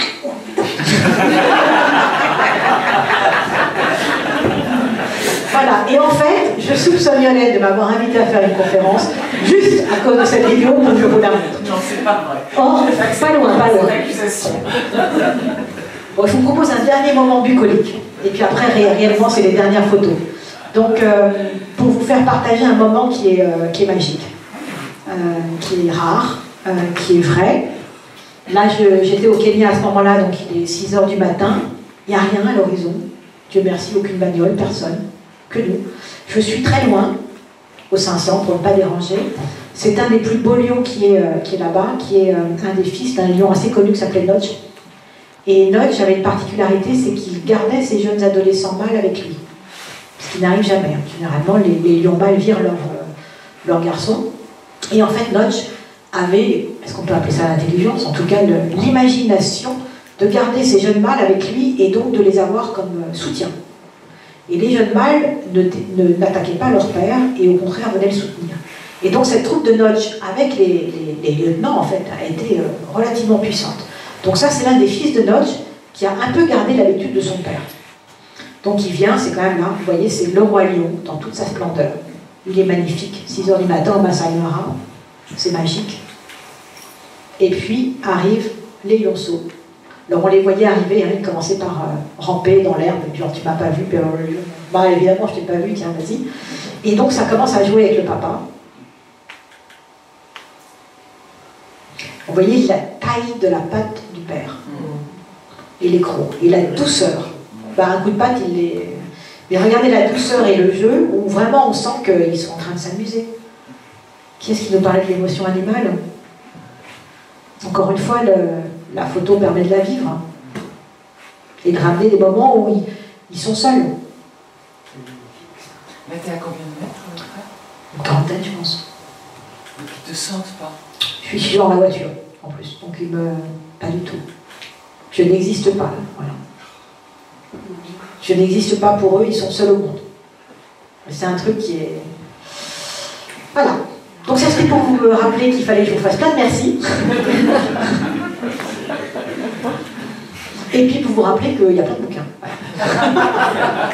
Voilà, et en fait, je soupçonne Yolène de m'avoir invité à faire une conférence juste à cause de cette vidéo pour que je vous la montre. Non, c'est pas vrai. Oh, pas loin, pas loin. C'est l'accusation. Bon, je vous propose un dernier moment bucolique. Et puis après, réellement, c'est les dernières photos. Donc, pour vous faire partager un moment qui est magique, qui est rare, qui est vrai. Là, j'étais au Kenya à ce moment-là, donc il est 6 h du matin. Il n'y a rien à l'horizon. Dieu merci, aucune bagnole, personne. Que nous. Je suis très loin, au 500, pour ne pas déranger. C'est un des plus beaux lions qui est là-bas, qui est un des fils d'un lion assez connu qui s'appelait Notch. Et Notch avait une particularité, c'est qu'il gardait ses jeunes adolescents mâles avec lui. Ce qui n'arrive jamais. Hein. Généralement, les lions mâles virent leurs garçons. Et en fait, Notch avait, est-ce qu'on peut appeler ça l'intelligence, en tout cas l'imagination de garder ces jeunes mâles avec lui et donc de les avoir comme soutien. Et les jeunes mâles n'attaquaient pas leur père et au contraire venaient le soutenir. Et donc cette troupe de Notch avec les lieutenants en fait a été relativement puissante. Donc ça c'est l'un des fils de Notch qui a un peu gardé l'habitude de son père. Donc il vient, c'est quand même là, vous voyez, c'est le roi lion dans toute sa splendeur. Il est magnifique, 6 h du matin au Masai Mara, c'est magique. Et puis arrivent les lionceaux. Alors on les voyait arriver, hein, ils commençaient par ramper dans l'herbe, genre tu m'as pas vu, puis, bah évidemment je t'ai pas vu, tiens vas-y. Et donc ça commence à jouer avec le papa. Vous voyez la taille de la patte du père, et les crocs, et la douceur. Bah, un coup de patte, il les... Mais regardez la douceur et le jeu, où vraiment on sent qu'ils sont en train de s'amuser. Qui est-ce qui nous parlait de l'émotion animale? Encore une fois, la photo permet de la vivre et de ramener des moments où ils sont seuls. Mais t'es à combien de mètres à peu près? Une quarantaine, je pense. Donc ils te sentent pas? Je suis dans la voiture, en plus, donc pas du tout. Je n'existe pas, voilà. Je n'existe pas pour eux, ils sont seuls au monde. C'est un truc qui est... Voilà. Donc ça c'était pour vous rappeler qu'il fallait que je vous fasse plein de merci. Et puis pour vous rappeler qu'il y a plein de bouquins. Voilà.